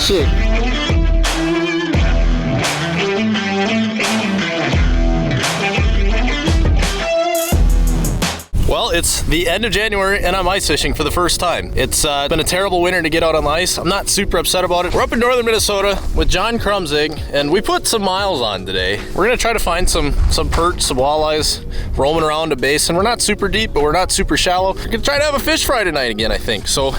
shit. Well, it's the end of January and I'm ice fishing for the first time. It's been a terrible winter to get out on the ice. I'm not super upset about it. We're up in northern Minnesota with Jon Krumsieg, and we put some miles on today. We're gonna try to find some perch, some walleyes, roaming around a basin. We're not super deep, but we're not super shallow. We're gonna try to have a fish fry tonight again, I think. So,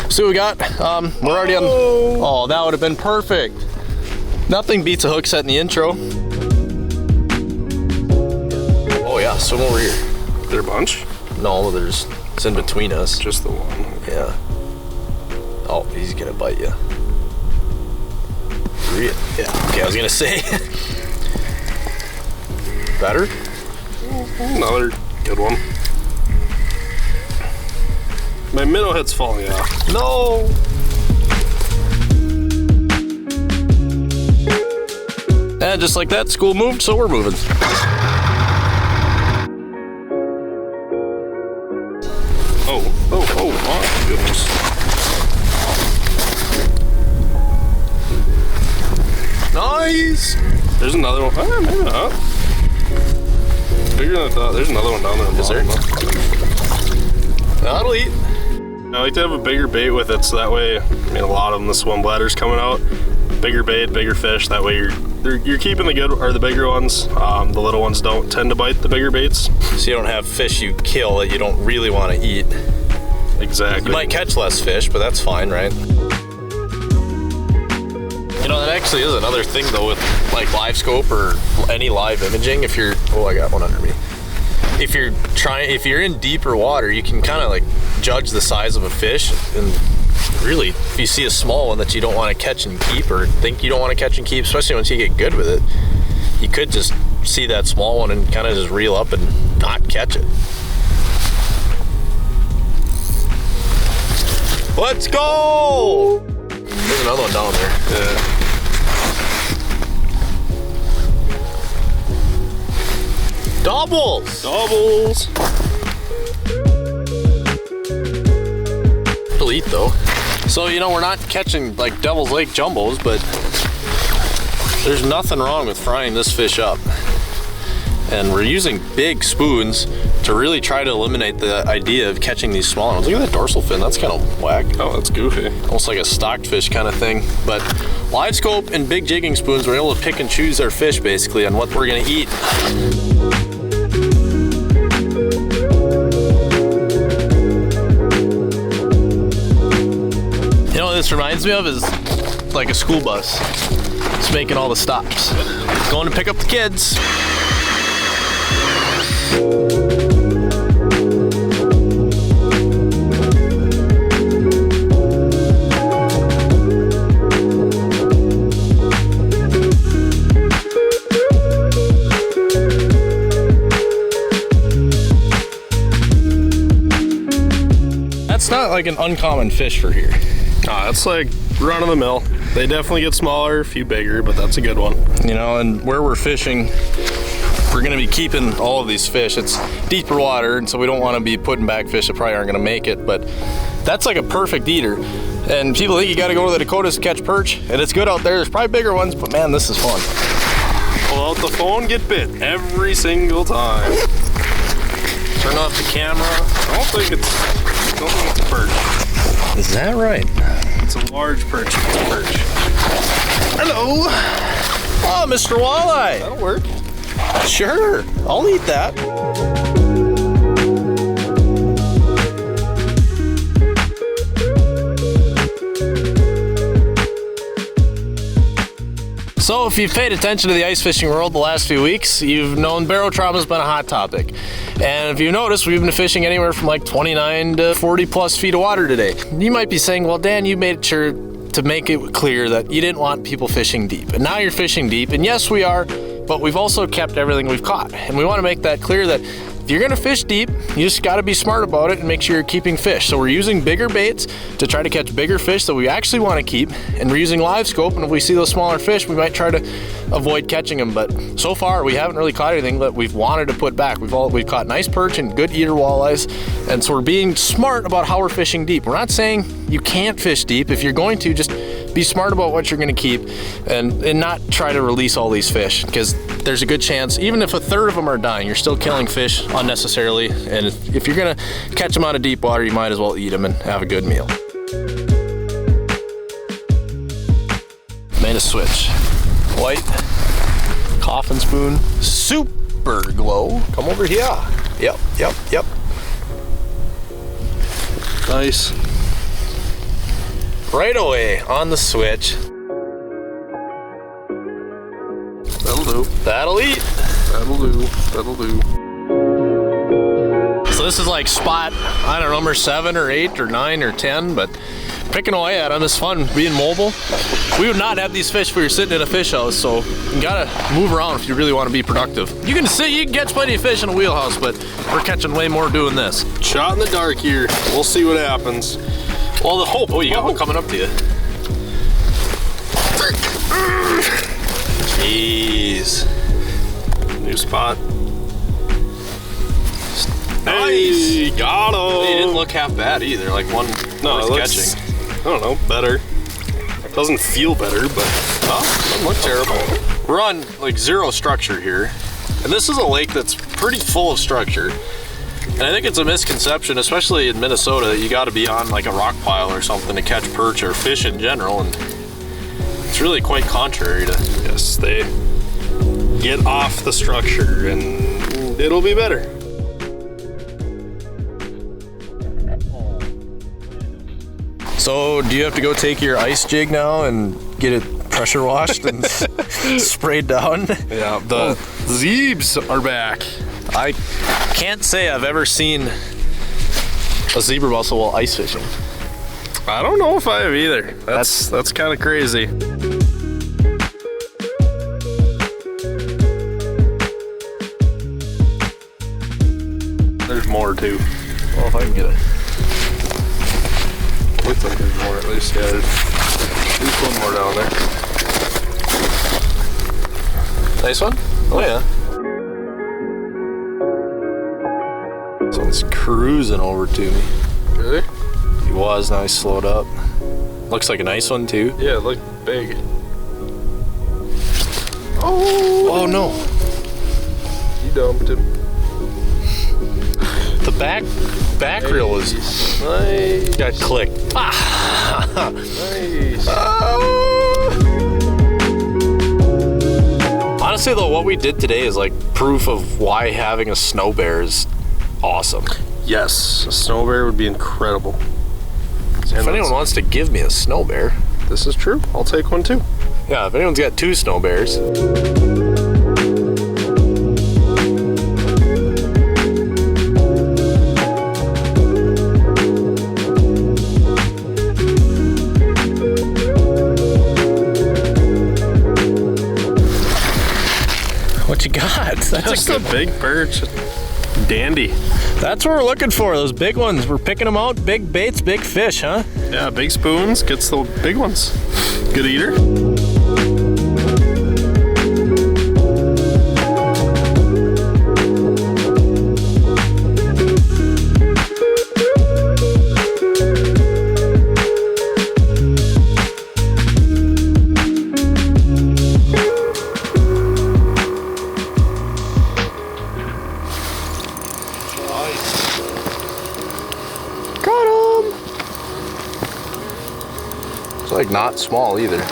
see what we got. We're already on. Oh, that would have been perfect. Nothing beats a hook set in the intro. Oh yeah, swim over here. There a bunch? No, it's in between us. Just the one. Okay. Yeah. Oh, he's gonna bite you. Yeah, okay, I was gonna say. Better? Another good one. My minnow head's falling off. No! And just like that, school moved, so we're moving. Oh, my goodness. Nice! There's another one. Oh, maybe not. It's bigger than I thought. There's another one down there. Is there? That'll eat. I like to have a bigger bait with it, so that way, I mean, a lot of them, the swim bladder's coming out. Bigger bait, bigger fish. That way you're keeping the good, or the bigger ones. The little ones don't tend to bite the bigger baits. So you don't have fish you kill that you don't really want to eat. Exactly. You might catch less fish, but that's fine, right? You know, that actually is another thing though with like live scope or any live imaging. If you're, oh, I got one under me. If you're in deeper water, you can kind of like judge the size of a fish, and really, if you see a small one that you don't want to catch and keep, or think you don't want to catch and keep, especially once you get good with it, you could just see that small one and kind of just reel up and not catch it. Let's go! There's another one down there. Yeah. Doubles! Doubles! They'll eat though. So, you know, we're not catching like Devil's Lake jumbos, but there's nothing wrong with frying this fish up. And we're using big spoons to really try to eliminate the idea of catching these smaller ones. Look at that dorsal fin, that's kind of whack. Oh, that's goofy. Almost like a stocked fish kind of thing. But live scope and big jigging spoons, we're able to pick and choose our fish basically on what we're gonna eat. You know what this reminds me of is like a school bus. It's making all the stops. Going to pick up the kids. That's not like an uncommon fish for here. Nah, it's like run of the mill. They definitely get smaller, a few bigger, but that's a good one. You know, and where we're fishing, we're gonna be keeping all of these fish. It's deeper water, and so we don't wanna be putting back fish that probably aren't gonna make it, but that's like a perfect eater. And people think you gotta go to the Dakotas to catch perch, and it's good out there. There's probably bigger ones, but man, this is fun. Pull out the phone, get bit every single time. Turn off the camera. I don't think it's a perch. Is that right? It's a large perch. It's a perch. Hello. Oh, Mr. Walleye. That'll work. Sure, I'll eat that. So if you've paid attention to the ice fishing world the last few weeks, you've known barotrauma has been a hot topic. And if you noticed, we've been fishing anywhere from like 29 to 40 plus feet of water today. You might be saying, well, Dan, you made sure to make it clear that you didn't want people fishing deep. And now you're fishing deep, and yes, we are, but we've also kept everything we've caught. And we want to make that clear that if you're gonna fish deep, you just gotta be smart about it and make sure you're keeping fish. So we're using bigger baits to try to catch bigger fish that we actually wanna keep, and we're using live scope, and if we see those smaller fish, we might try to avoid catching them. But so far, we haven't really caught anything that we've wanted to put back. We've caught nice perch and good eater walleyes, and so we're being smart about how we're fishing deep. We're not saying you can't fish deep. If you're going to, just be smart about what you're gonna keep and not try to release all these fish, because there's a good chance, even if a third of them are dying, you're still killing fish unnecessarily. And if you're gonna catch them out of deep water, you might as well eat them and have a good meal. Made a switch. White, coffin spoon, super glow. Come over here. Yep. Nice. Right away on the switch. That'll do. That'll eat. That'll do. So this is like spot, I don't know, number 7 or 8 or 9 or 10, but picking away at them is fun, being mobile. We would not have these fish if we were sitting in a fish house, so you gotta move around if you really want to be productive. You can catch plenty of fish in a wheelhouse, but we're catching way more doing this. Shot in the dark here. We'll see what happens. Well, the hope. Oh, you got one coming up to you. Jeez. New spot. Nice. Hey, got him. They didn't look half bad either. Like one No, it catching. looks, I don't know, better. Doesn't feel better, but Doesn't look terrible. We're on like zero structure here, and this is a lake that's pretty full of structure. And I think it's a misconception, especially in Minnesota, that you got to be on like a rock pile or something to catch perch or fish in general. And it's really quite contrary to. yes, they get off the structure and it'll be better. So, do you have to go take your ice jig now and get it pressure washed and sprayed down? Yeah, the zeebs are back. I can't say I've ever seen a zebra mussel while ice fishing. I don't know if I have either. That's kind of crazy. There's more too. Well, if I can get it. Looks like there's more at least. Yeah, there's one more down there. Nice one? Oh yeah. Someone's cruising over to me. Really? He was, now he's slowed up. Looks like a nice one too. Yeah, it looked big. Oh no. You dumped him. The back reel was Nice. got clicked. Ah. Nice. Honestly though, what we did today is like proof of why having a snow bear is awesome. Yes, a snow bear would be incredible. If anyone wants to give me a snow bear, This is true. I'll take one too. yeah, if anyone's got 2 snow bears. What you got? That's Just a big perch. Dandy. That's what we're looking for, those big ones. We're picking them out, big baits, big fish, huh? Yeah, big spoons gets the big ones. Good eater. It's like not small either.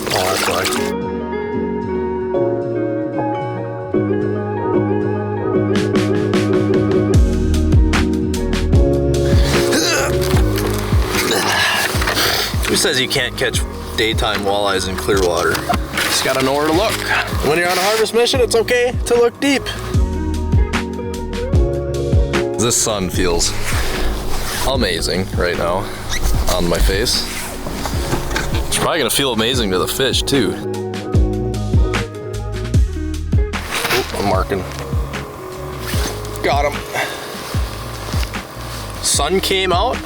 Oh, that's right. Who says you can't catch daytime walleyes in clear water? Just gotta know where to look. When you're on a harvest mission, it's okay to look deep. This sun feels amazing right now on my face. It's probably gonna feel amazing to the fish too. Oh, I'm marking. Got him. Sun came out.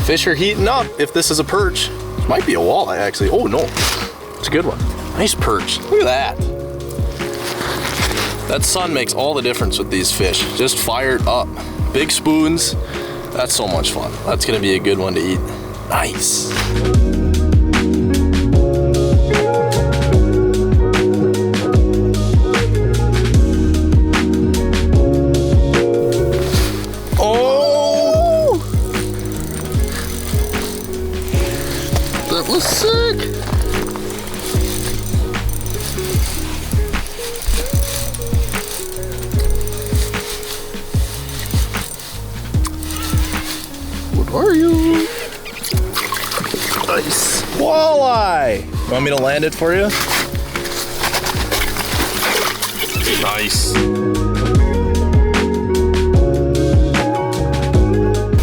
Fish are heating up. If this is a perch, it might be a walleye actually. Oh no, it's a good one. Nice perch. Look at that. That sun makes all the difference with these fish. Just fire it up. Big spoons. That's so much fun. That's gonna be a good one to eat. Nice. Oh! That was sick. What are you? Nice. Walleye. You want me to land it for you? Nice.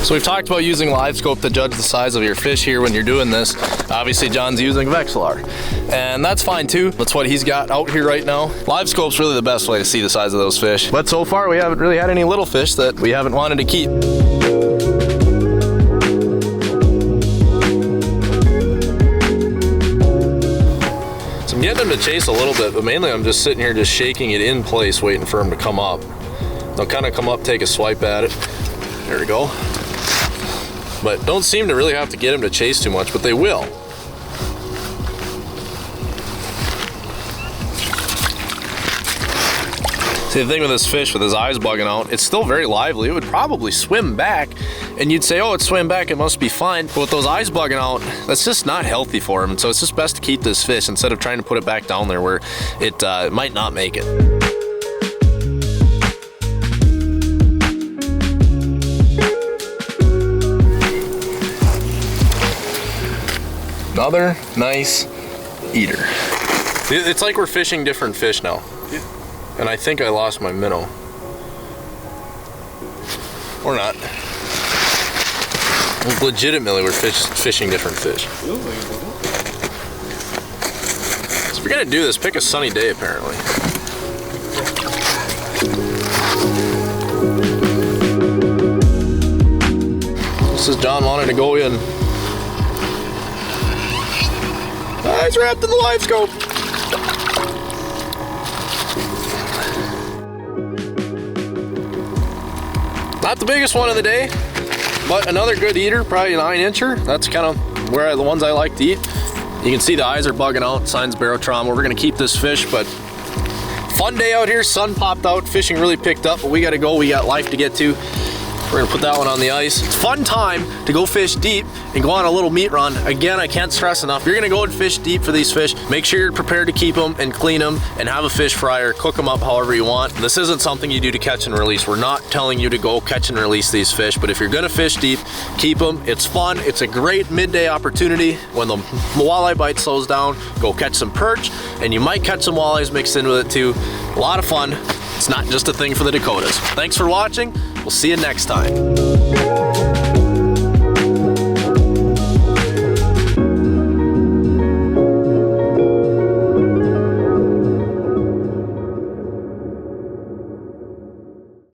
So we've talked about using live scope to judge the size of your fish here when you're doing this. Obviously John's using Vexilar, and that's fine too. That's what he's got out here right now. Live scope's really the best way to see the size of those fish. But so far we haven't really had any little fish that we haven't wanted to keep. I'm getting him to chase a little bit, but mainly I'm just sitting here just shaking it in place, waiting for him to come up. They'll kind of come up, take a swipe at it. There we go. But don't seem to really have to get him to chase too much, but they will. See, the thing with this fish, with his eyes bugging out, it's still very lively. It would probably swim back, and you'd say, oh, it swam back, it must be fine. But with those eyes bugging out, that's just not healthy for him. And so it's just best to keep this fish instead of trying to put it back down there where it might not make it. Another nice eater. It's like we're fishing different fish now. And I think I lost my minnow. Or not. Legitimately, we're fishing different fish. So if you're gonna do this, pick a sunny day, apparently. This is John wanting to go in. He's wrapped in the live scope. Not the biggest one of the day, but another good eater, probably a 9-incher. That's kind of where the ones I like to eat. You can see the eyes are bugging out, signs barotrauma. We're gonna keep this fish, but fun day out here. Sun popped out, fishing really picked up, but we gotta go. We got life to get to. We're gonna put that one on the ice. It's a fun time to go fish deep and go on a little meat run. Again, I can't stress enough, you're gonna go and fish deep for these fish. Make sure you're prepared to keep them and clean them and have a fish fryer, cook them up however you want. This isn't something you do to catch and release. We're not telling you to go catch and release these fish, but if you're gonna fish deep, keep them. It's fun. It's a great midday opportunity. When the walleye bite slows down, go catch some perch, and you might catch some walleyes mixed in with it too. A lot of fun. It's not just a thing for the Dakotas. Thanks for watching. We'll see you next time.